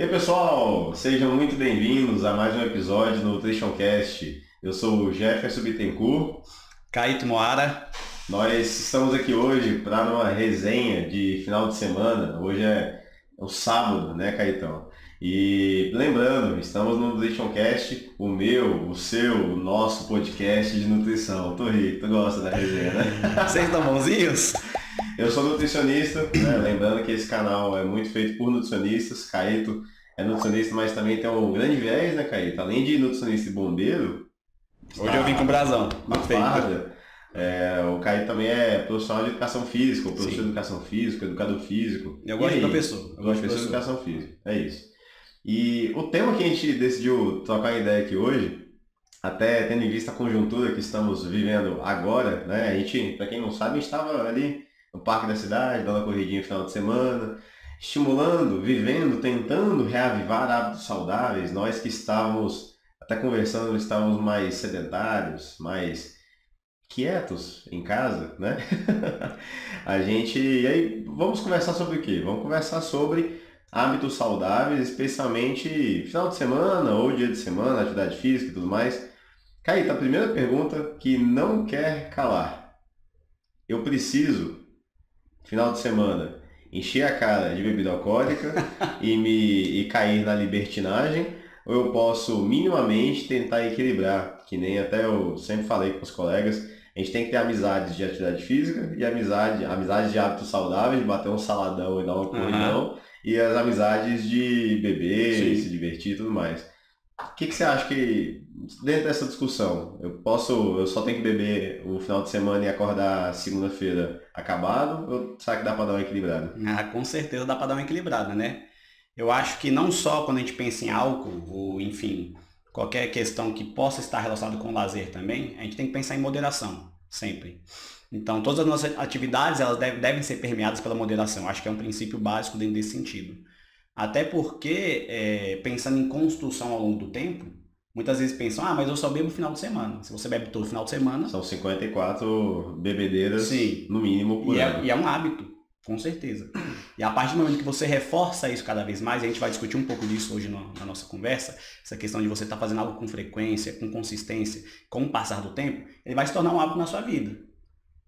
E aí, pessoal, sejam muito bem-vindos a mais um episódio do NutritionCast. Eu sou o Jefferson Bittencourt. Caíto Moara. Nós estamos aqui hoje para uma resenha de final de semana. Hoje é o sábado, né, Caetão? E lembrando, estamos no NutritionCast, o meu, o seu, o nosso podcast de nutrição. Tu gosta da resenha, né? Vocês estão bonzinhos? Eu sou nutricionista, né? Lembrando que esse canal é muito feito por nutricionistas. Caíto é nutricionista, mas também tem um grande viés, né, Caíto? Além de nutricionista e bombeiro, Hoje eu vim com brasão. na Muito feito. farda, o Caíto também é profissional de educação física, ou professor Sim. de educação física, educador físico. Eu E gosto de aí? professor. Eu gosto de professor de educação física, é isso. E o tema que a gente decidiu trocar ideia aqui hoje, até tendo em vista a conjuntura que estamos vivendo agora, né? A gente, para quem não sabe, a gente estava ali no parque da cidade, dando uma corridinha no final de semana, estimulando, vivendo, tentando reavivar hábitos saudáveis. Nós que estávamos, até conversando, estávamos mais sedentários, mais quietos em casa, né? E aí, vamos conversar sobre o quê? Vamos conversar sobre hábitos saudáveis, especialmente final de semana ou dia de semana, atividade física e tudo mais. Caíta, a primeira pergunta que não quer calar. Eu preciso, final de semana, encher a cara de bebida alcoólica e cair na libertinagem, ou eu posso minimamente tentar equilibrar, que nem até eu sempre falei com os colegas, a gente tem que ter amizades de atividade física e amizades de hábitos saudáveis, de bater um saladão e dar uma corridão, e as amizades de beber, Sim. se divertir e tudo mais. O que você acha que, dentro dessa discussão, eu só tenho que beber o final de semana e acordar segunda-feira acabado, ou será que dá para dar uma equilibrada? Com certeza dá para dar uma equilibrada, né? Eu acho que não só quando a gente pensa em álcool, ou enfim, qualquer questão que possa estar relacionada com lazer também, a gente tem que pensar em moderação, sempre. Então, todas as nossas atividades, elas devem ser permeadas pela moderação. Acho que é um princípio básico dentro desse sentido. Até porque, pensando em construção ao longo do tempo, muitas vezes pensam, mas eu só bebo no final de semana. Se você bebe todo final de semana, São 54 bebedeiras, sim, no mínimo, por ano. e é um hábito, com certeza. E a partir do momento que você reforça isso cada vez mais, e a gente vai discutir um pouco disso hoje na nossa conversa, essa questão de você estar fazendo algo com frequência, com consistência, com o passar do tempo, ele vai se tornar um hábito na sua vida.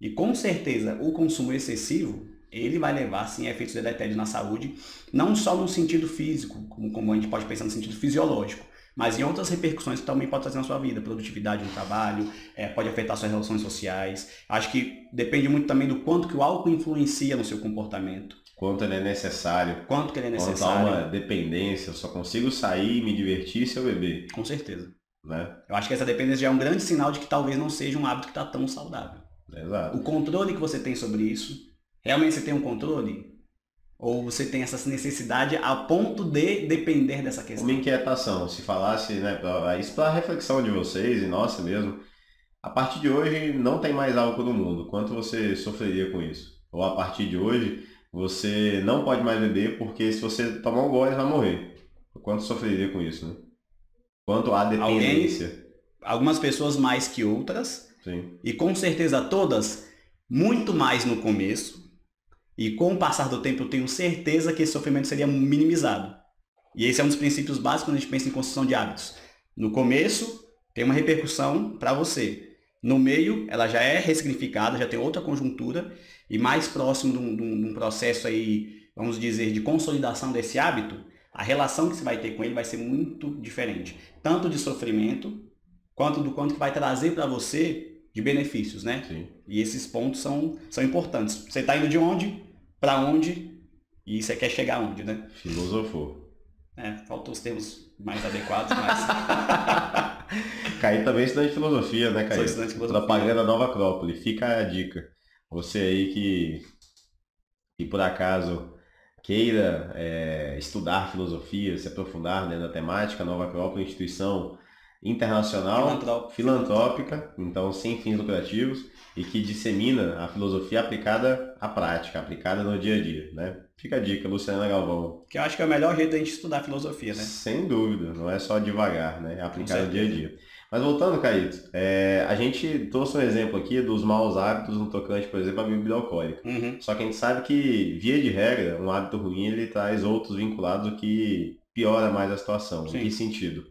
E com certeza o consumo excessivo, ele vai levar sim a efeitos deletérios na saúde, não só no sentido físico, como a gente pode pensar no sentido fisiológico, mas em outras repercussões que também pode trazer na sua vida, produtividade no trabalho, pode afetar suas relações sociais. Acho que depende muito também do quanto que o álcool influencia no seu comportamento. Quanto ele é necessário. Quanto que ele é Quanto há necessário. uma dependência, eu só consigo sair e me divertir se eu beber, Com certeza. né? Eu acho que essa dependência já é um grande sinal de que talvez não seja um hábito que está tão saudável. Exato. O controle que você tem sobre isso, realmente você tem um controle? Ou você tem essa necessidade a ponto de depender dessa questão? Uma inquietação, se falasse, né, isso para a reflexão de vocês e nossa mesmo, a partir de hoje não tem mais álcool no mundo, quanto você sofreria com isso? Ou a partir de hoje você não pode mais beber porque se você tomar um gole vai morrer. O quanto sofreria com isso, né? Quanto há dependência. Algumas pessoas mais que outras, Sim. e com certeza todas, muito mais no começo, e com o passar do tempo eu tenho certeza que esse sofrimento seria minimizado. E esse é um dos princípios básicos quando a gente pensa em construção de hábitos. No começo, tem uma repercussão para você. No meio, ela já é ressignificada, já tem outra conjuntura, e mais próximo de um processo aí, vamos dizer, de consolidação desse hábito, a relação que você vai ter com ele vai ser muito diferente. Tanto de sofrimento, quanto do quanto que vai trazer para você de benefícios, né? Sim. E esses pontos são importantes. Você está indo de onde, para onde, e você quer chegar onde, né? Filosofou. Faltam os termos mais adequados, mas... Caí também é estudante de filosofia, né, Caí? Sou estudante de filosofia. Propaganda Nova Acrópole. Fica a dica. Você aí que por acaso queira estudar filosofia, se aprofundar, né, na temática, Nova Acrópole, instituição internacional, filantrópica, então sem fins lucrativos, e que dissemina a filosofia aplicada à prática, aplicada no dia a dia, né? Fica a dica, Luciana Galvão. Que eu acho que é o melhor jeito da gente estudar filosofia, né? Sem dúvida, não é só devagar, né? É aplicar no dia a certeza. dia. Mas voltando, Caíto, a gente trouxe um exemplo aqui dos maus hábitos no tocante, por exemplo, à bebida alcoólica. Uhum. Só que a gente sabe que, via de regra, um hábito ruim ele traz outros vinculados que piora mais a situação. Sim. Em que sentido?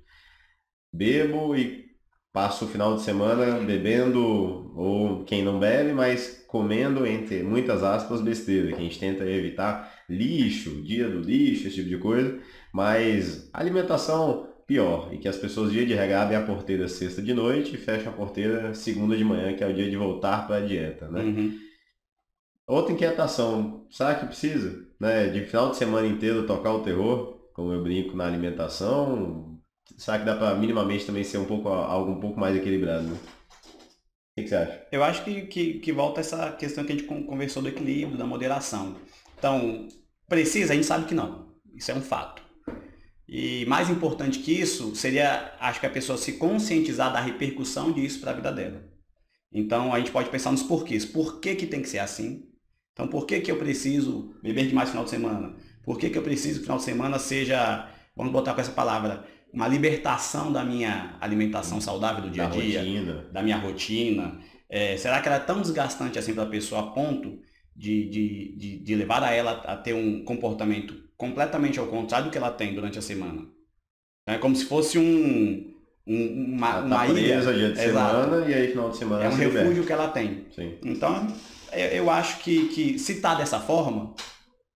Bebo e passo o final de semana bebendo, ou quem não bebe, mas comendo, entre muitas aspas, besteira, que a gente tenta evitar lixo, dia do lixo, esse tipo de coisa, mas alimentação pior, e que as pessoas, dia de regra, abrem a porteira sexta de noite e fecham a porteira segunda de manhã, que é o dia de voltar para a dieta, né? Uhum. Outra inquietação, será que precisa, né, de final de semana inteiro tocar o terror, como eu brinco na alimentação? Será que dá para minimamente também ser um pouco algo um pouco mais equilibrado, né? O que você acha? Eu acho que volta essa questão que a gente conversou do equilíbrio, da moderação. Então, precisa? A gente sabe que não. Isso é um fato. E mais importante que isso seria, acho que a pessoa se conscientizar da repercussão disso para a vida dela. Então, a gente pode pensar nos porquês. Por que que tem que ser assim? Então, por que que eu preciso beber demais no final de semana? Por que que eu preciso que o final de semana seja, vamos botar com essa palavra, uma libertação da minha alimentação saudável do dia Da a dia, rotina. da minha rotina? Será que ela é tão desgastante assim para a pessoa a ponto de levar a ela a ter um comportamento completamente ao contrário do que ela tem durante a semana? É como se fosse Ela uma tá ilha. presa dia de Exato. semana e aí final de semana É um se libera. refúgio que ela tem. Sim. Então, eu acho que se está dessa forma,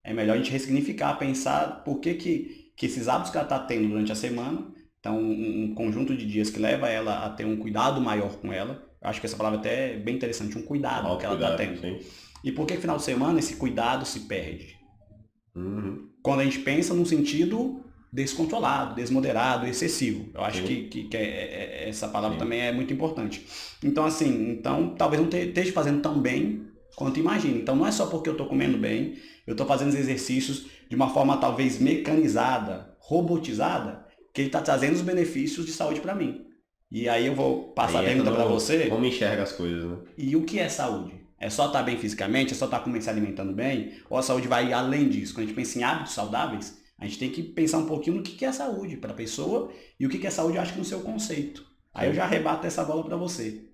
é melhor a gente ressignificar, pensar por que esses hábitos que ela está tendo durante a semana, então um conjunto de dias que leva ela a ter um cuidado maior com ela. Eu acho que essa palavra até é bem interessante, um cuidado que ela está Autocuidado, tendo. sim. E por que final de semana esse cuidado se perde? Uhum. Quando a gente pensa num sentido descontrolado, desmoderado, excessivo. Eu acho Sim. que essa palavra Sim. também é muito importante. Então, assim, talvez não esteja fazendo tão bem quanto imagina. Então, não é só porque eu estou comendo bem, eu estou fazendo os exercícios de uma forma talvez mecanizada, robotizada, que ele está trazendo os benefícios de saúde para mim. E aí eu vou passar a Aí entra pergunta para no você. como enxerga as coisas, né? E o que é saúde? É só estar bem fisicamente? É só estar comendo, se alimentando bem? Ou a saúde vai além disso? Quando a gente pensa em hábitos saudáveis, a gente tem que pensar um pouquinho no que é saúde para a pessoa e o que é saúde, eu acho que no seu conceito. Aí eu já arrebato essa bola para você.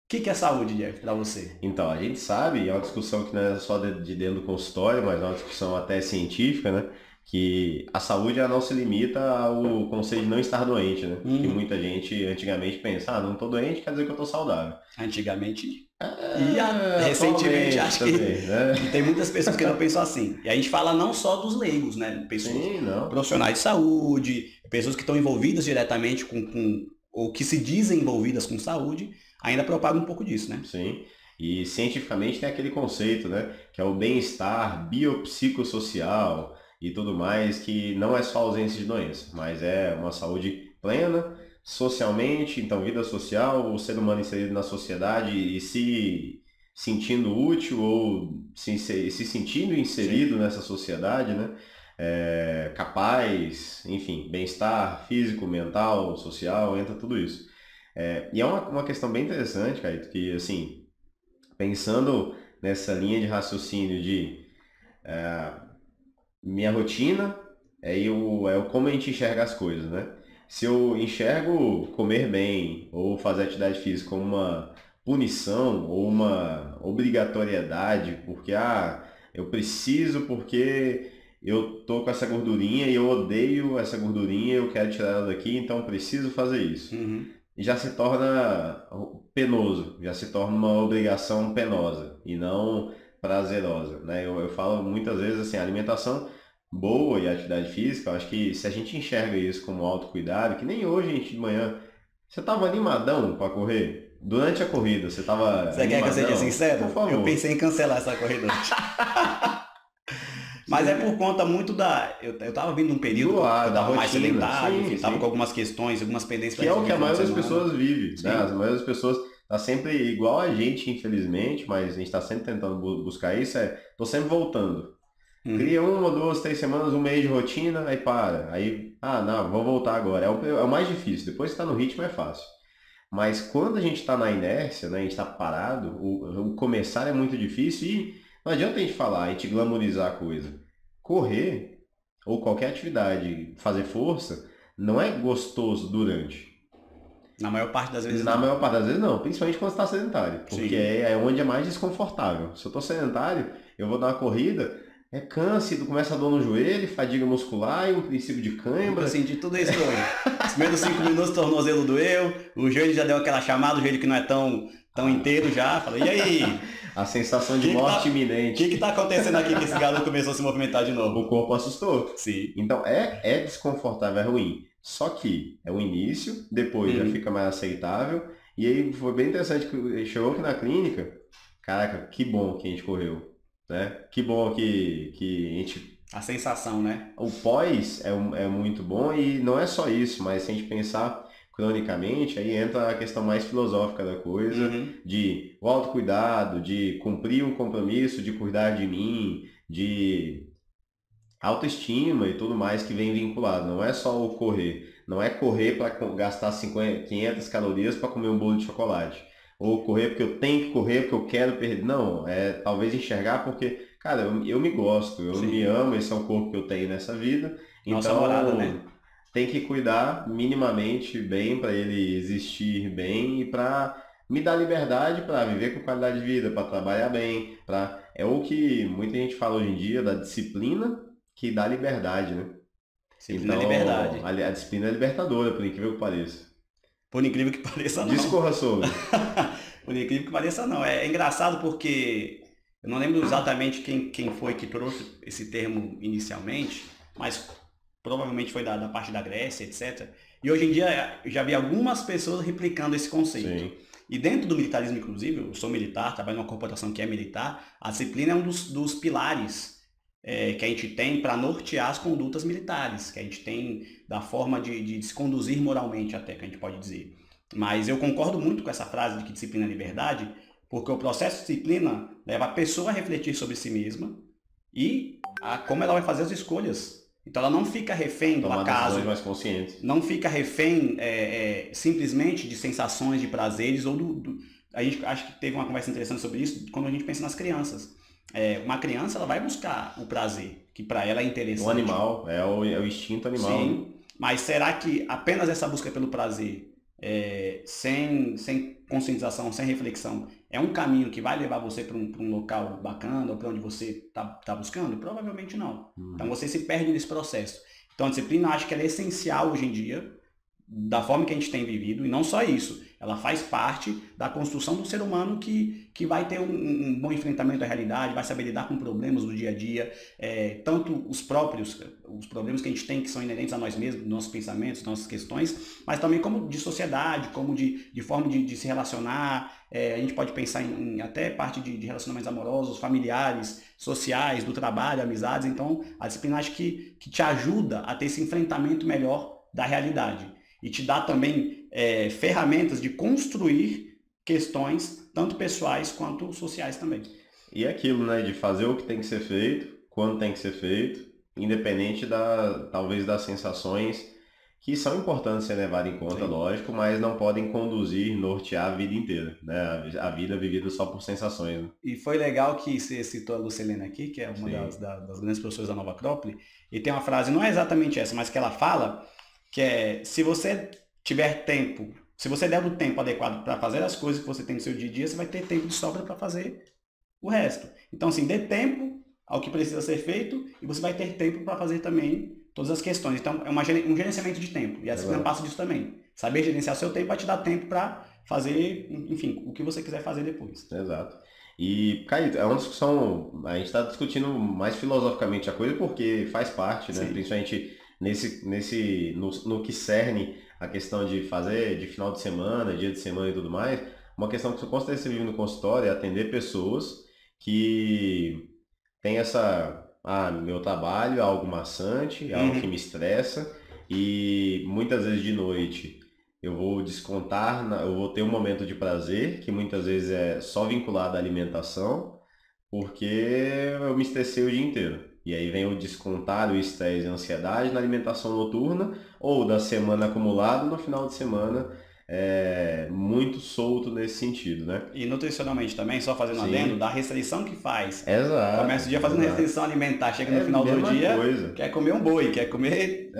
O que é saúde, Jeff, para você? Então, a gente sabe, é uma discussão que não é só de dentro do consultório, mas é uma discussão até científica, né? Que a saúde ela não se limita ao conceito de não estar doente, né? Que muita gente antigamente pensa, não estou doente, quer dizer que eu estou saudável. Antigamente. Atualmente Recentemente, acho também, né? que tem muitas pessoas que não pensam assim. E a gente fala não só dos leigos, né? Pessoas Sim, não. profissionais de saúde, pessoas que estão envolvidas diretamente ou que se dizem envolvidas com saúde, ainda propagam um pouco disso, né? Sim. E cientificamente tem aquele conceito, né? Que é o bem-estar biopsicossocial e tudo mais, que não é só ausência de doença, mas é uma saúde plena, socialmente, então vida social, o ser humano inserido na sociedade e se sentindo útil ou se sentindo inserido nessa sociedade, né? Capaz, enfim, bem-estar físico, mental, social, entra tudo isso. E é uma questão bem interessante, Caio, que assim, pensando nessa linha de raciocínio de minha rotina é o como a gente enxerga as coisas, né? Se eu enxergo comer bem ou fazer atividade física como uma punição ou uma obrigatoriedade, porque eu preciso porque eu tô com essa gordurinha e eu odeio essa gordurinha, eu quero tirar ela daqui, então eu preciso fazer isso. Uhum. E já se torna penoso, já se torna uma obrigação penosa e não prazerosa, né? Eu falo muitas vezes assim, a alimentação boa e a atividade física, eu acho que se a gente enxerga isso como autocuidado, que nem hoje, gente, de manhã, você estava animadão para correr? Durante a corrida, você estava Você quer que eu seja animadão? sincero? Por favor. Eu pensei em cancelar essa corrida. Mas é por conta muito da. Eu tava vindo um período que eu Da tava mais rotina, sedentário, sim, enfim, tava sim. com algumas questões, algumas pendências Que é o que a resolver no maioria das final de semana. pessoas vive, Sim. né? A maioria das pessoas tá sempre igual a gente, infelizmente, mas a gente está sempre tentando buscar isso, tô sempre voltando. Cria 1, 2, 3 semanas, um mês de rotina, aí para. Aí, não, vou voltar agora. É o mais difícil. Depois que está no ritmo é fácil. Mas quando a gente está na inércia, né, a gente está parado, o começar é muito difícil e não adianta a gente falar, a gente glamorizar a coisa. Correr ou qualquer atividade, fazer força, não é gostoso durante. Na maior parte das vezes Na não. maior parte das vezes não, principalmente quando você está sedentário, porque Sim. é onde é mais desconfortável. Se eu estou sedentário, eu vou dar uma corrida, Cansa, tu começa a dor no joelho, fadiga muscular e um princípio de cãibra. Eu senti tudo isso hoje. Os primeiros 5 minutos o tornozelo doeu, o joelho já deu aquela chamada, o joelho que não é tão inteiro já. Falei, e aí? A sensação de morte iminente. O que tá acontecendo aqui que esse garoto começou a se movimentar de novo? O corpo assustou. Sim. Então é desconfortável, é ruim. Só que é o início, depois já fica mais aceitável. E aí foi bem interessante que chegou aqui na clínica. Caraca, que bom que a gente correu. Né? Que bom que a gente... A sensação, né? O pós é muito bom e não é só isso, mas se a gente pensar cronicamente, aí entra a questão mais filosófica da coisa, de o autocuidado, de cumprir um compromisso, de cuidar de mim, de autoestima e tudo mais que vem vinculado. Não é só o correr. Não é correr para gastar 500 calorias para comer um bolo de chocolate. Ou correr porque eu tenho que correr, porque eu quero perder. Não, é talvez enxergar porque, cara, eu me gosto, eu me amo, esse é o corpo que eu tenho nessa vida. Nossa Então, morada, né? tem que cuidar minimamente bem para ele existir bem e para me dar liberdade para viver com qualidade de vida, para trabalhar bem, é o que muita gente fala hoje em dia da disciplina que dá liberdade, né? Disciplina Então, é liberdade. a disciplina é libertadora, por incrível que pareça. Por incrível que pareça, não. Discorra sobre. Por incrível que pareça, não. É engraçado porque eu não lembro exatamente quem foi que trouxe esse termo inicialmente, mas provavelmente foi da parte da Grécia, etc. E hoje em dia eu já vi algumas pessoas replicando esse conceito. Sim. E dentro do militarismo, inclusive, eu sou militar, trabalho numa corporação que é militar, a disciplina é um dos pilares que a gente tem para nortear as condutas militares, que a gente tem da forma de se conduzir moralmente até, que a gente pode dizer. Mas eu concordo muito com essa frase de que disciplina é liberdade, porque o processo de disciplina leva a pessoa a refletir sobre si mesma e a como ela vai fazer as escolhas. Então ela não fica refém do acaso, mais conscientes. não fica refém simplesmente de sensações, de prazeres ou A gente acho que teve uma conversa interessante sobre isso quando a gente pensa nas crianças. Uma criança ela vai buscar o prazer, que para ela é interessante. O animal, é o instinto animal. Sim, né? mas será que apenas essa busca pelo prazer, sem conscientização, sem reflexão, é um caminho que vai levar você para um local bacana ou para onde você está buscando? Provavelmente não. Então você se perde nesse processo. Então a disciplina eu acho que ela é essencial hoje em dia, da forma que a gente tem vivido, e não só isso, ela faz parte da construção do ser humano que vai ter um bom enfrentamento da realidade, vai saber lidar com problemas do dia a dia, tanto os problemas que a gente tem que são inerentes a nós mesmos, nossos pensamentos, nossas questões, mas também como de sociedade, como de forma de se relacionar. A gente pode pensar em até parte de relacionamentos amorosos, familiares, sociais, do trabalho, amizades. Então a disciplina acho que te ajuda a ter esse enfrentamento melhor da realidade. E te dá também ferramentas de construir questões, tanto pessoais quanto sociais também. E aquilo, né, de fazer o que tem que ser feito, quando tem que ser feito, independente talvez das sensações que são importantes ser levadas em conta, Sim. Lógico, mas não podem conduzir, nortear a vida inteira, né? A vida vivida só por sensações. Né? E foi legal que você citou a Lucilena aqui, que é uma das grandes professoras da Nova Acrópole, e tem uma frase, não é exatamente essa, mas que ela fala, que é, se você tiver tempo, se você der o tempo adequado para fazer as coisas que você tem no seu dia a dia, você vai ter tempo de sobra para fazer o resto. Então, assim, dê tempo ao que precisa ser feito e você vai ter tempo para fazer também todas as questões. Então, é um gerenciamento de tempo. E a disciplina passa disso também. Saber gerenciar seu tempo vai te dar tempo para fazer, enfim, o que você quiser fazer depois. Exato. E, Caio, é uma discussão, a gente está discutindo mais filosoficamente a coisa porque faz parte, né? Sim. Principalmente no que cerne a questão de fazer de final de semana, dia de semana e tudo mais, uma questão que com certeza você vive no consultório é atender pessoas que têm meu trabalho é algo maçante, é algo que me estressa e muitas vezes de noite eu vou descontar, eu vou ter um momento de prazer, que muitas vezes é só vinculado à alimentação, porque eu me estressei o dia inteiro. E aí vem o descontar o estresse e a ansiedade na alimentação noturna ou da semana acumulada no final de semana, muito solto nesse sentido, né? E nutricionalmente também, só fazendo adendo, da restrição que faz. Exato. Começa o dia fazendo restrição alimentar, chega no final do dia, quer comer um boi, quer comer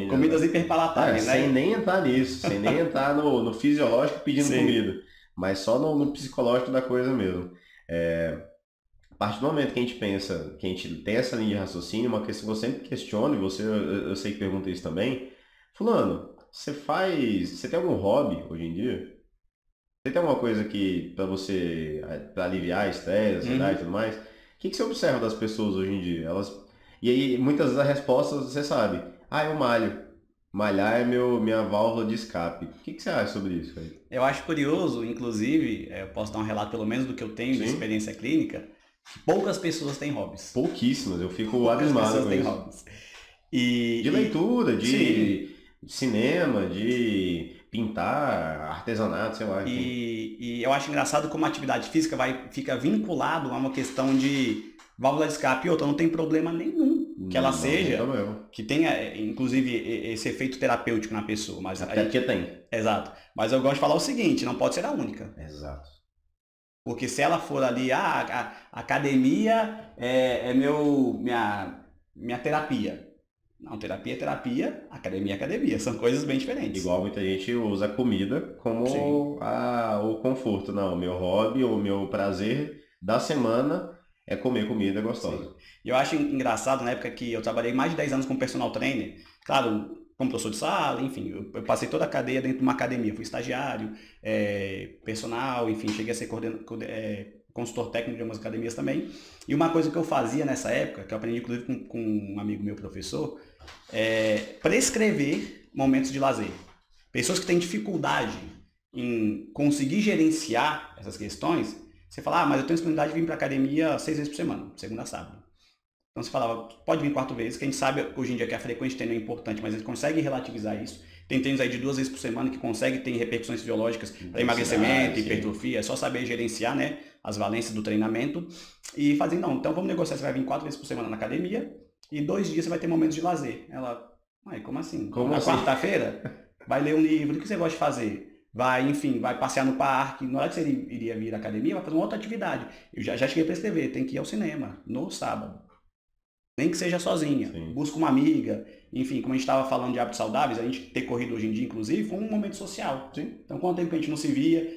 comidas hiperpalatáveis, né? Sem nem entrar nisso, sem nem entrar no fisiológico pedindo comida, mas só no psicológico da coisa mesmo. partir do momento que a gente pensa, que a gente tem essa linha de raciocínio, uma questão que eu sempre questiono, e você, eu sei que pergunta isso também, fulano, você tem algum hobby hoje em dia? Você tem alguma coisa que, pra você, pra aliviar estresse, ansiedade e tudo mais? O que você observa das pessoas hoje em dia? E aí, muitas vezes a resposta, você sabe, eu malho. Malhar é minha válvula de escape. O que você acha sobre isso, aí? Eu acho curioso, inclusive, eu posso dar um relato pelo menos do que eu tenho de Sim, experiência clínica, que poucas pessoas têm hobbies. pouquíssimas, eu fico Poucas abismado pessoas com têm isso. hobbies. De leitura, Sim, de cinema, de pintar, artesanato, sei lá, enfim. e eu acho engraçado como a atividade física fica vinculado a uma questão de válvula de escape e outra, não tem problema nenhum que ela Não tem seja, problema. que tenha, inclusive, esse efeito terapêutico na pessoa. Mas Até porque tem. exato. Mas eu gosto de falar o seguinte, não pode ser a única. Exato. Porque se ela for ali, a academia é minha terapia. Não, terapia é terapia, academia é academia. São coisas bem diferentes. Igual muita gente usa a comida como Sim. o conforto. Não, meu hobby ou meu prazer da semana é comer comida gostosa. Sim. E eu acho engraçado, na época que eu trabalhei mais de 10 anos como personal trainer, claro, como professor de sala, enfim, eu passei toda a cadeia dentro de uma academia. Fui estagiário, personal, enfim, cheguei a ser consultor técnico de algumas academias também. E uma coisa que eu fazia nessa época, que eu aprendi inclusive com um amigo meu professor, é prescrever momentos de lazer. Pessoas que têm dificuldade em conseguir gerenciar essas questões, você fala, mas eu tenho disponibilidade de vir para a academia 6 vezes por semana, segunda a sábado. Então você falava, pode vir 4 vezes, que a gente sabe hoje em dia que a frequência de treino é importante, mas a gente consegue relativizar isso. Tem treinos aí de 2 vezes por semana que consegue ter repercussões fisiológicas para emagrecimento, hipertrofia, é só saber gerenciar, né, as valências do treinamento e fazer, não, então vamos negociar, você vai vir 4 vezes por semana na academia e 2 dias você vai ter momentos de lazer. Ela, como assim? Como na assim? quarta-feira, vai ler um livro, o que você gosta de fazer? Vai, enfim, vai passear no parque, na hora que você iria vir à academia, vai fazer uma outra atividade. Eu já cheguei para escrever, tem que ir ao cinema, no sábado. Nem que seja sozinha, Sim. busca uma amiga, enfim, como a gente estava falando de hábitos saudáveis, a gente ter corrido hoje em dia, inclusive, foi um momento social. Sim. Então, quanto tempo que a gente não se via,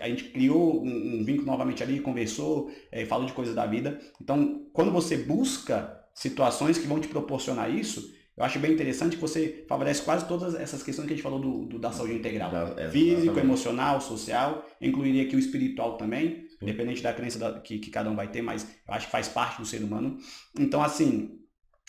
a gente criou um vínculo novamente ali, conversou, falou de coisas da vida. Então, quando você busca situações que vão te proporcionar isso, eu acho bem interessante que você favorece quase todas essas questões que a gente falou da saúde integral. Físico, emocional, social, incluiria aqui o espiritual também, independente da crença que cada um vai ter, mas eu acho que faz parte do ser humano. Então, assim,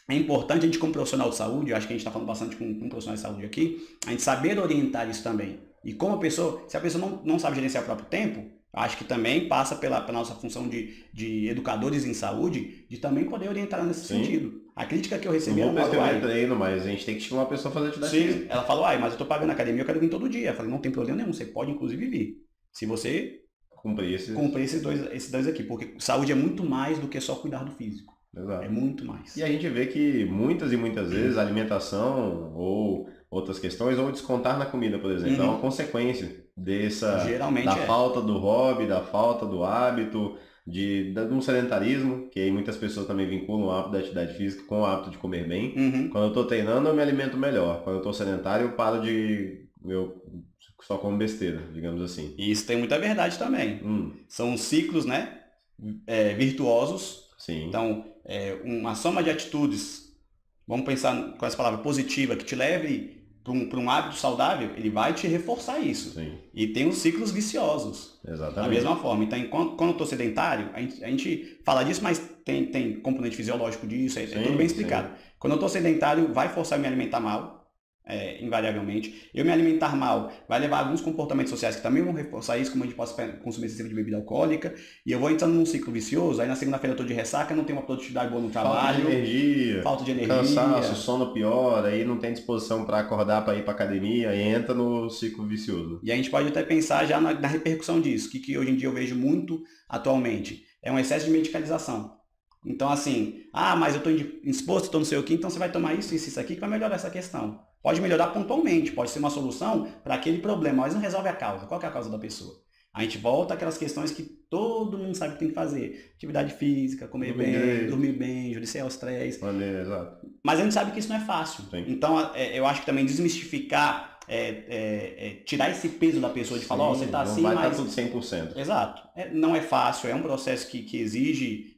é importante a gente, como profissional de saúde, eu acho que a gente está falando bastante com profissionais de saúde aqui, a gente saber orientar isso também. E como a pessoa, se a pessoa não sabe gerenciar o próprio tempo, acho que também passa pela nossa função de educadores em saúde, de também poder orientar nesse sentido. A crítica que eu recebi não vou prescrever treino, mas a gente tem que estimular a pessoa a fazer atividade física. Ela falou, mas eu estou pagando a academia, eu quero vir todo dia. Eu falei, não tem problema nenhum, você pode inclusive vir. Se você cumprir esses dois aqui, porque saúde é muito mais do que só cuidar do físico. Exato. É muito mais. E a gente vê que muitas e muitas vezes a alimentação ou outras questões, ou descontar na comida, por exemplo, é uma consequência da falta do hobby, da falta do hábito, de um sedentarismo, que aí muitas pessoas também vinculam o hábito da atividade física com o hábito de comer bem. Quando eu estou treinando, eu me alimento melhor. Quando eu estou sedentário, eu paro eu só como besteira, digamos assim. E isso tem muita verdade também. São ciclos, né, virtuosos. Sim. Então, uma soma de atitudes, vamos pensar com essa palavra positiva, que te leve para um hábito saudável, ele vai te reforçar isso. Sim. E tem os ciclos viciosos. Exatamente. Da mesma forma. Então, quando eu estou sedentário, a gente fala disso, mas tem componente fisiológico disso, tudo bem explicado. Sim. Quando eu estou sedentário, vai forçar eu me alimentar mal. Invariavelmente. Eu me alimentar mal vai levar a alguns comportamentos sociais que também vão reforçar isso, como a gente pode consumir excessivo de bebida alcoólica, e eu vou entrando num ciclo vicioso, aí na segunda-feira eu tô de ressaca, não tenho uma produtividade boa no trabalho. Falta de energia. Cansaço, sono pior, aí não tem disposição para acordar para ir para academia, e entra no ciclo vicioso. E a gente pode até pensar já na repercussão disso, que hoje em dia eu vejo muito atualmente, é um excesso de medicalização. Então assim, mas eu estou indisposto, estou não sei o que, então você vai tomar isso aqui que vai melhorar essa questão. Pode melhorar pontualmente, pode ser uma solução para aquele problema, mas não resolve a causa. Qual que é a causa da pessoa? A gente volta àquelas questões que todo mundo sabe que tem que fazer. Atividade física, comer bem, dormir bem, gerenciar o estresse. Exato. Mas a gente sabe que isso não é fácil. Sim. Então, eu acho que também desmistificar tirar esse peso da pessoa de falar, ó, você tá assim, não vai mas... estar tudo 100%. Exato. Não é fácil, é um processo que exige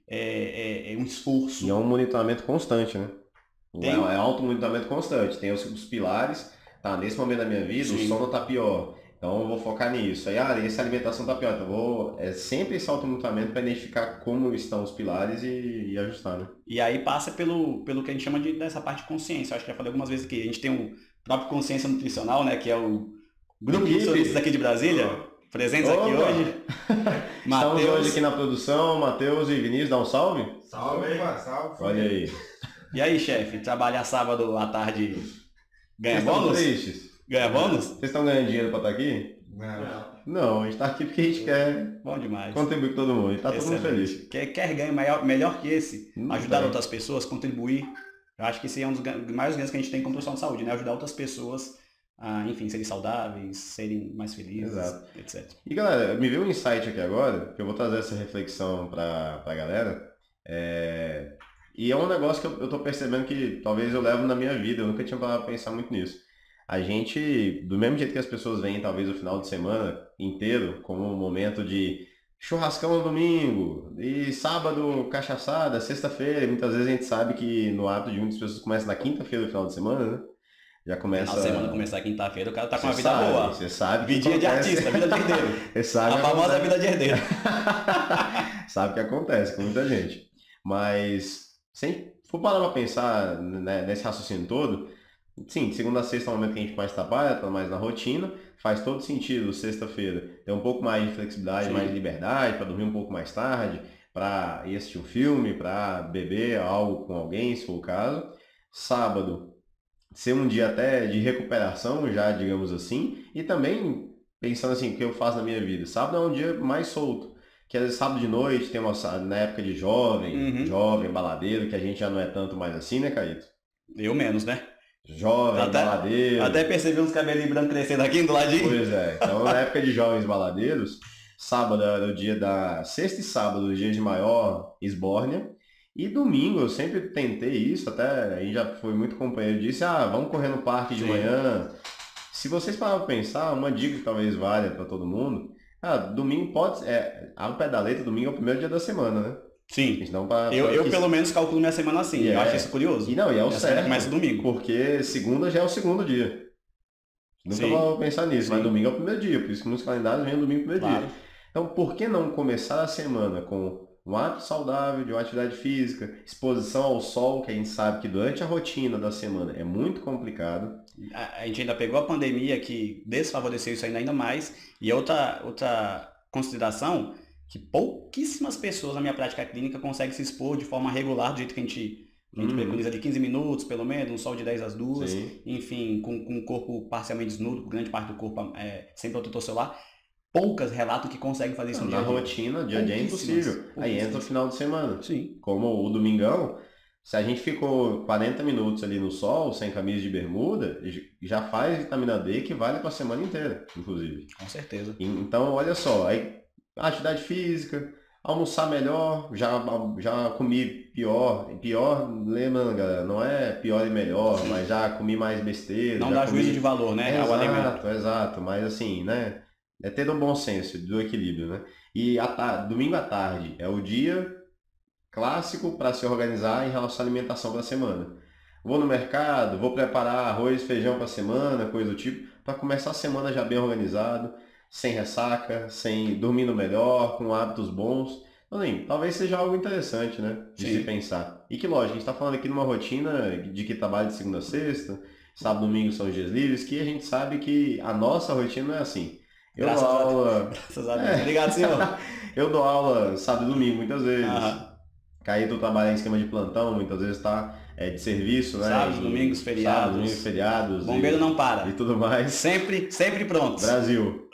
um esforço. E é um monitoramento constante, né? Tem... É auto-monitoramento constante. Tem os pilares, tá, nesse momento da minha vida, Sim. o sono tá pior. Então eu vou focar nisso. Aí, essa alimentação tá pior. Então é sempre esse auto-monitoramento para identificar como estão os pilares e ajustar, né? E aí passa pelo que a gente chama dessa parte de consciência. Eu acho que já falei algumas vezes aqui. A gente tem o próprio Consciência Nutricional, né? Que é o grupo de nutricionistas aqui de Brasília, presentes aqui hoje. Estamos hoje aqui na produção, Matheus e Vinícius, dá um salve? Salve, salve. Olha aí. E aí, chefe, trabalhar sábado à tarde ganha bônus? Tristes? Ganha bônus? Vocês estão ganhando dinheiro para estar aqui? Não, a gente está aqui porque a gente quer Bom demais. contribuir com todo mundo. E está todo mundo feliz. Quer ganho melhor que esse? Não ajudar tem. outras pessoas, contribuir. Eu acho que esse é um dos maiores ganhos que a gente tem como profissional de saúde, né? Ajudar outras pessoas a, enfim, serem saudáveis, serem mais felizes, Exato. etc. E galera, me veio um insight aqui agora, que eu vou trazer essa reflexão para a galera. E é um negócio que eu tô percebendo que talvez eu levo na minha vida, eu nunca tinha parado pra pensar muito nisso. A gente, do mesmo jeito que as pessoas veem talvez o final de semana inteiro como um momento de churrascão no domingo, e sábado cachaçada, sexta-feira, e muitas vezes a gente sabe que no hábito de muitas pessoas começa na quinta-feira do final de semana, né? Já começa... Na semana começar quinta-feira, o cara tá com uma Você vida sabe, boa. Você sabe que Vidinha de acontece. artista, vida de herdeiro. Você sabe A que famosa acontece. vida de herdeiro. Sabe que acontece com muita gente. Mas, se for parar pra pensar, né, nesse raciocínio todo, sim, segunda a sexta é o momento que a gente mais trabalha, tá mais na rotina, faz todo sentido sexta-feira ter um pouco mais de flexibilidade, Sim. mais de liberdade, para dormir um pouco mais tarde, para ir assistir um filme, para beber algo com alguém, se for o caso. Sábado, ser um dia até de recuperação, já digamos assim, e também pensando assim, o que eu faço na minha vida. Sábado é um dia mais solto, que às vezes sábado de noite tem na época de Uhum. jovem, baladeiro, que a gente já não é tanto mais assim, né, Caíto? Eu menos, né? Jovem, baladeiro. Até percebi uns cabelinhos brancos crescendo aqui do ladinho. Pois é, então na época de jovens baladeiros, sábado era o dia da... Sexta e sábado, os dias de maior esbórnia. E domingo, eu sempre tentei isso, até aí já foi muito companheiro disso, vamos correr no parque de Sim. manhã. Se vocês pararem pra pensar, uma dica que talvez valha para todo mundo, domingo pode... a pé da letra, domingo é o primeiro dia da semana, né? Sim. Então, Eu pelo menos calculo minha semana assim, eu acho isso curioso. E é o Minha semana certo, começa domingo. porque segunda já é o segundo dia. Nunca Sim. vou pensar nisso, Sim. mas domingo é o primeiro dia, por isso que nos calendários vem o domingo primeiro Claro. dia. Então, por que não começar a semana com um hábito saudável de uma atividade física, exposição ao sol, que a gente sabe que durante a rotina da semana é muito complicado. A gente ainda pegou a pandemia que desfavoreceu isso ainda mais. E outra consideração, que pouquíssimas pessoas na minha prática clínica conseguem se expor de forma regular, do jeito que a gente preconiza de 15 minutos, pelo menos, um sol de 10 às 2, Sim. enfim, com o corpo parcialmente desnudo, grande parte do corpo sem protetor solar. Poucas relatam que conseguem fazer isso no dia Na a dia. rotina, dia a dia é impossível. Aí entra o final de semana. Sim. Como o domingão, se a gente ficou 40 minutos ali no sol, sem camisa de bermuda, já faz vitamina D que vale para a semana inteira, inclusive. Com certeza. Então, olha só, aí atividade física, almoçar melhor, já comi pior, lembra, galera, não é pior e melhor, mas já comi mais besteira. Não já dá comi... juízo de valor, né, ao alimento. Exato, mas assim, né, é ter um bom senso do equilíbrio, né? E domingo à tarde é o dia clássico para se organizar em relação à alimentação para a semana. Vou no mercado, vou preparar arroz, feijão para a semana, coisa do tipo, para começar a semana já bem organizado, sem ressaca, dormindo melhor, com hábitos bons. Então, assim, talvez seja algo interessante, né? De Sim. se pensar. E que lógico, a gente está falando aqui numa rotina de que trabalha de segunda a sexta, sábado e domingo são os dias livres, que a gente sabe que a nossa rotina não é assim. Eu dou aula... Graças a Deus. Obrigado, senhor. Eu dou aula sábado e domingo, muitas vezes. Aham. Tu trabalha em esquema de plantão, muitas vezes está de serviço, né? Sábados, domingos, feriados. Sábados, domingos, feriados. Bombeiro não para. E tudo mais. Sempre prontos. Brasil.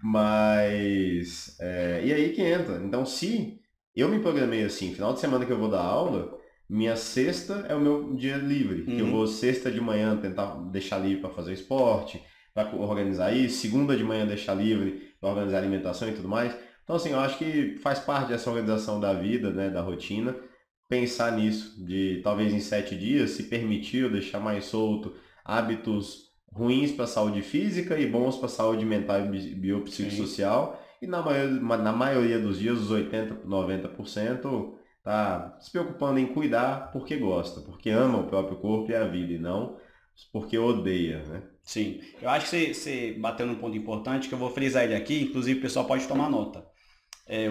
Mas... e aí que entra. Então, se eu me programei assim, final de semana que eu vou dar aula, minha sexta é o meu dia livre. Uhum. Eu vou sexta de manhã tentar deixar livre para fazer esporte, para organizar isso. Segunda de manhã deixar livre para organizar a alimentação e tudo mais. Então, assim, eu acho que faz parte dessa organização da vida, né, da rotina, pensar nisso, de talvez em 7 dias, se permitir ou deixar mais solto hábitos ruins para a saúde física e bons para a saúde mental e Sim. biopsicossocial. E na maioria dos dias, os 80, 90%, tá se preocupando em cuidar porque gosta, porque ama o próprio corpo e a vida, e não porque odeia, né? Sim. Eu acho que você bateu num ponto importante que eu vou frisar ele aqui, inclusive o pessoal pode tomar nota.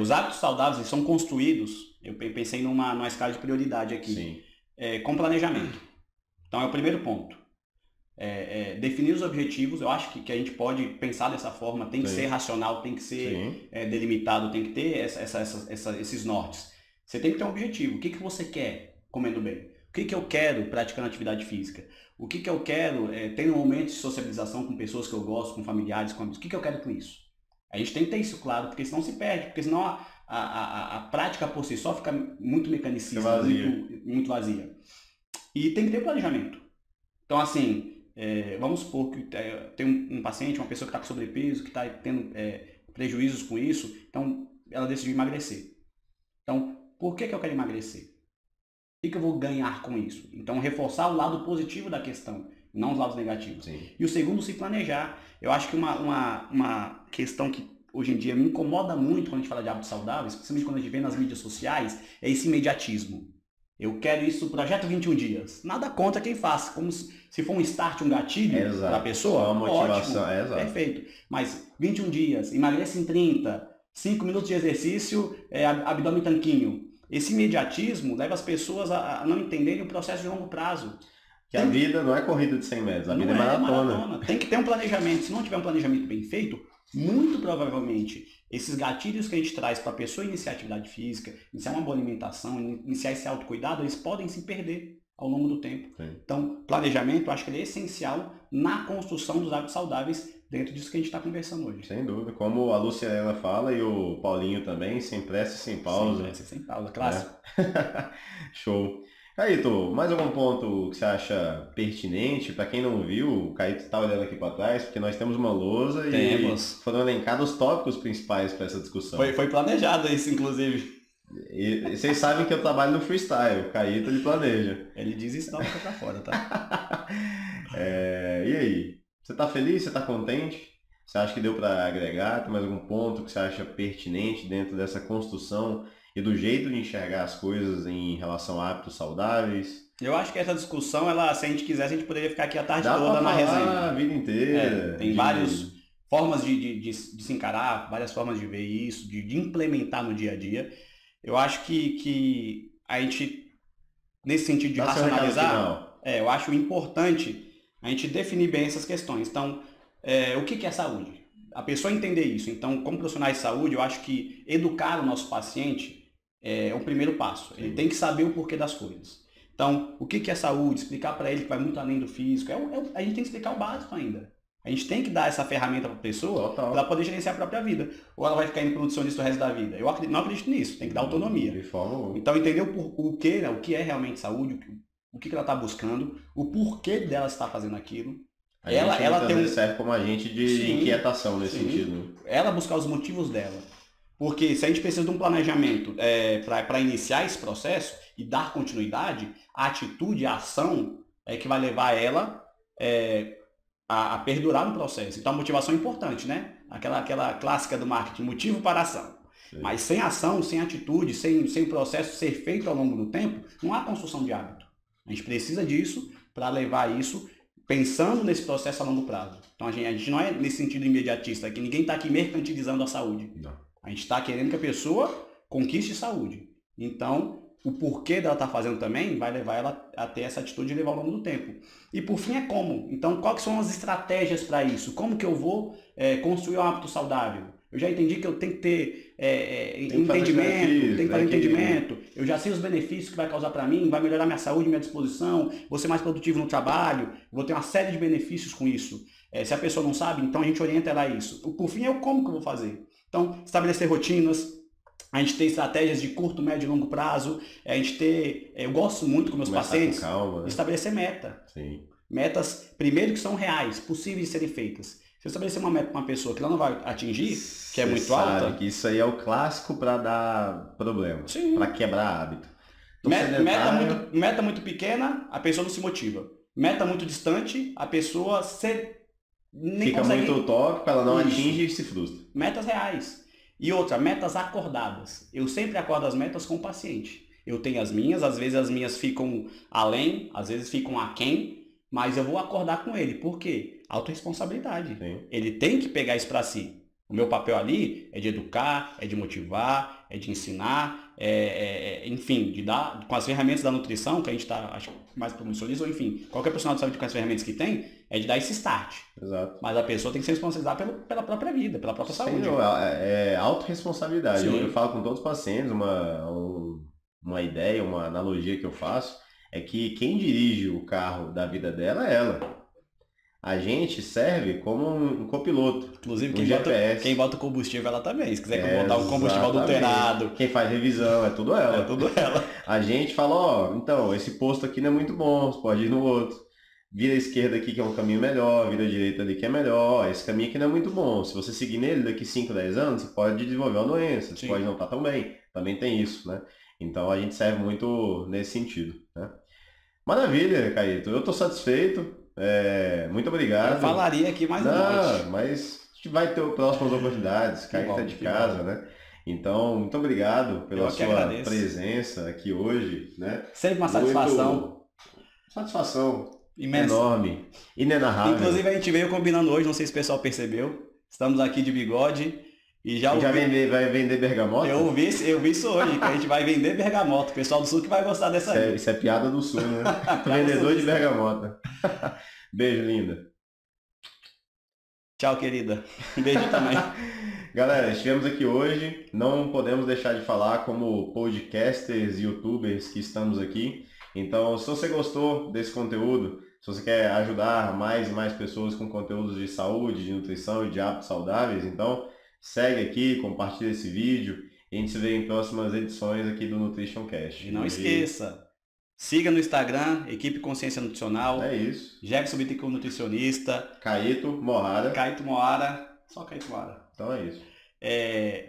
Os hábitos saudáveis eles são construídos, eu pensei numa escala de prioridade aqui, Sim, com planejamento. Então é o primeiro ponto. Definir os objetivos, eu acho que a gente pode pensar dessa forma, tem que Sim. ser racional, tem que ser sim, delimitado, tem que ter esses nortes. Você tem que ter um objetivo. O que você quer comendo bem? O que eu quero praticando atividade física? O que eu quero tendo momentos de sociabilização com pessoas que eu gosto, com familiares, com amigos? O que eu quero com isso? A gente tem que ter isso claro, porque senão se perde, porque senão a prática por si só fica muito mecanicista, vazia. muito vazia. E tem que ter planejamento. Então, assim, vamos supor que tem um paciente, uma pessoa que está com sobrepeso, que está tendo prejuízos com isso, então ela decidiu emagrecer. Então, por que eu quero emagrecer? O que eu vou ganhar com isso? Então, reforçar o lado positivo da questão, não os lados negativos. Sim. E o segundo, se planejar. Eu acho que uma questão que hoje em dia me incomoda muito quando a gente fala de hábitos saudáveis, principalmente quando a gente vê nas mídias sociais, é esse imediatismo. Eu quero isso, projeto 21 dias. Nada contra quem faz, como se for um start, um gatilho para a pessoa, só a motivação, ótimo, exato. perfeito. Mas 21 dias, emagrece em 30, 5 minutos de exercício, abdômen tanquinho. Esse imediatismo leva as pessoas a não entenderem o processo de longo prazo. Que a vida não é corrida de 100 metros, a vida é maratona. Tem que ter um planejamento. Se não tiver um planejamento bem feito, muito provavelmente esses gatilhos que a gente traz para a pessoa iniciar atividade física, iniciar uma boa alimentação, iniciar esse autocuidado, eles podem se perder ao longo do tempo. Sim. Então, planejamento, eu acho que ele é essencial na construção dos hábitos saudáveis dentro disso que a gente está conversando hoje. Sem dúvida. Como a Luciana fala e o Paulinho também, sem pressa e sem pausa. Sem pressa, sem pausa, clássico. Show. Caíto, mais algum ponto que você acha pertinente? Para quem não viu, o Caíto está olhando aqui para trás, porque nós temos uma lousa e foram elencados os tópicos principais para essa discussão. Foi planejado isso, inclusive. E vocês sabem que eu trabalho no freestyle, o Caíto ele planeja. Ele diz isso, não fica pra fora, tá? E aí? Você tá feliz? Você tá contente? Você acha que deu para agregar? Tem mais algum ponto que você acha pertinente dentro dessa construção e do jeito de enxergar as coisas em relação a hábitos saudáveis? Eu acho que essa discussão, se a gente quisesse, a gente poderia ficar aqui a tarde Dá toda pra na falar resenha. a vida inteira. Tem várias formas de se encarar, várias formas de ver isso, de implementar no dia a dia. Eu acho que a gente, nesse sentido de racionalizar, eu acho importante a gente definir bem essas questões. Então, o que é saúde? A pessoa entender isso. Então, como profissionais de saúde, eu acho que educar o nosso paciente é o primeiro passo. Ele tem que saber o porquê das coisas. Então, o que é saúde? Explicar para ele que vai muito além do físico. A gente tem que explicar o básico ainda. A gente tem que dar essa ferramenta para a pessoa para ela poder gerenciar a própria vida. Ou ela vai ficar indo nutricionista o resto da vida. Eu não acredito nisso. Tem que dar autonomia. De forma alguma. Então, entender o que é realmente saúde, o que ela está buscando, o porquê dela estar fazendo aquilo. Ela tem serve como agente de inquietação nesse sentido. Ela buscar os motivos dela. Porque se a gente precisa de um planejamento para iniciar esse processo e dar continuidade, a atitude, a ação é que vai levar ela a perdurar no processo. Então a motivação é importante, né? Aquela clássica do marketing, motivo para ação. Sim. Mas sem ação, sem atitude, sem o processo ser feito ao longo do tempo, não há construção de hábito. A gente precisa disso para levar isso pensando nesse processo a longo prazo. Então a gente não é nesse sentido imediatista, que ninguém está aqui mercantilizando a saúde. Não. A gente está querendo que a pessoa conquiste saúde. Então, o porquê dela estar fazendo também vai levar ela a ter essa atitude de levar ao longo do tempo. E por fim é como. Então, quais são as estratégias para isso? Como que eu vou construir um hábito saudável? Eu já entendi que eu tenho que ter entendimento, tem que fazer entendimento. Eu já sei os benefícios que vai causar para mim, vai melhorar minha saúde, minha disposição, vou ser mais produtivo no trabalho, vou ter uma série de benefícios com isso. Se a pessoa não sabe, então a gente orienta ela a isso. Por fim é o como que eu vou fazer. Então, estabelecer rotinas, a gente ter estratégias de curto, médio e longo prazo, a gente ter, eu gosto muito com meus pacientes, com calma, né? Estabelecer meta. Sim. Metas, primeiro, que são reais, possíveis de serem feitas. Se eu estabelecer uma meta para uma pessoa que ela não vai atingir, que é muito alta... que isso aí é o clássico para dar problema, para quebrar hábito. Meta muito pequena, a pessoa não se motiva. Meta muito distante, a pessoa nem Fica consegue... muito utópico, ela não Isso. atinge e se frustra. Metas reais. E outra, metas acordadas. Eu sempre acordo as metas com o paciente. Eu tenho as minhas, às vezes as minhas ficam além, às vezes ficam aquém, mas eu vou acordar com ele. Por quê? Autorresponsabilidade. Sim. Ele tem que pegar isso para si. O meu papel ali é de educar, é de motivar, é de ensinar, enfim, de dar, com as ferramentas da nutrição, que a gente está, acho que mais para o nutricionista, ou enfim, qualquer profissional de saúde com as ferramentas que tem, é de dar esse start. Exato. Mas a pessoa tem que se responsabilizar pela própria vida, pela própria saúde. É autorresponsabilidade. Sim. Eu falo com todos os pacientes, uma ideia, uma analogia que eu faço, é que quem dirige o carro da vida dela é ela. A gente serve como um copiloto. Inclusive, GPS. quem bota o combustível ela também. Se quiser botar um combustível Exatamente. adulterado. Quem faz revisão, é tudo ela. É tudo ela. A gente fala, ó, então, esse posto aqui não é muito bom, você pode ir no outro. Vira a esquerda aqui que é um caminho melhor, vira a direita ali que é melhor. Esse caminho aqui não é muito bom. Se você seguir nele daqui 5, 10 anos, você pode desenvolver uma doença, você pode não estar tão bem. Também tem isso, né? Então a gente serve muito nesse sentido, né? Maravilha, Caíto. Eu estou satisfeito. Muito obrigado. Eu falaria aqui mais um monte. Mas a gente vai ter próximas oportunidades. Caíto está de casa, né? Então, muito obrigado pela sua presença aqui hoje, né? Sempre uma satisfação. Satisfação imensa. Enorme. Inenarrável. Inclusive a gente veio combinando hoje, não sei se o pessoal percebeu. Estamos aqui de bigode. E já vai vender bergamota? Eu vi isso hoje, que a gente vai vender bergamota. O pessoal do Sul que vai gostar dessa aí. Isso é piada do Sul, né? Vendedor de bergamota. Beijo, linda. Tchau, querida. Um beijo também. Galera, estivemos aqui hoje. Não podemos deixar de falar como podcasters e youtubers que estamos aqui. Então, se você gostou desse conteúdo, se você quer ajudar mais e mais pessoas com conteúdos de saúde, de nutrição e de hábitos saudáveis, então segue aqui, compartilha esse vídeo e a gente se vê em próximas edições aqui do Nutrition Cast. E não esqueça, siga no Instagram, Equipe Consciência Nutricional. É isso. Jefferson Bittencourt Nutricionista. Caíto Moara. Só Caíto Moara. Então é isso.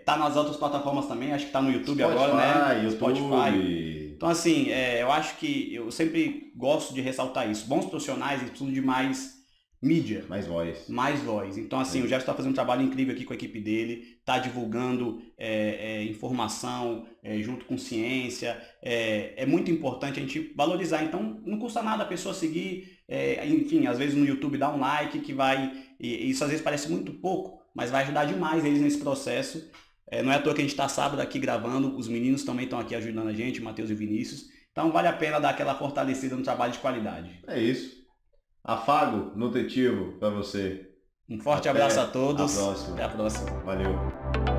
Tá nas outras plataformas também, acho que tá no YouTube agora, né? Spotify. Então assim, eu acho que eu sempre gosto de ressaltar isso. Bons profissionais, eles precisam de mais mídia. Mais voz. Mais voz. Então assim, o Jefferson está fazendo um trabalho incrível aqui com a equipe dele, está divulgando informação junto com ciência. É muito importante a gente valorizar. Então não custa nada a pessoa seguir, enfim, às vezes no YouTube dá um like que vai... Isso às vezes parece muito pouco, mas vai ajudar demais eles nesse processo. Não é à toa que a gente está sábado aqui gravando, os meninos também estão aqui ajudando a gente, o Matheus e o Vinícius. Então vale a pena dar aquela fortalecida no trabalho de qualidade. É isso. Afago nutritivo para você. Um forte abraço a todos. Até a próxima. Até a próxima. Valeu.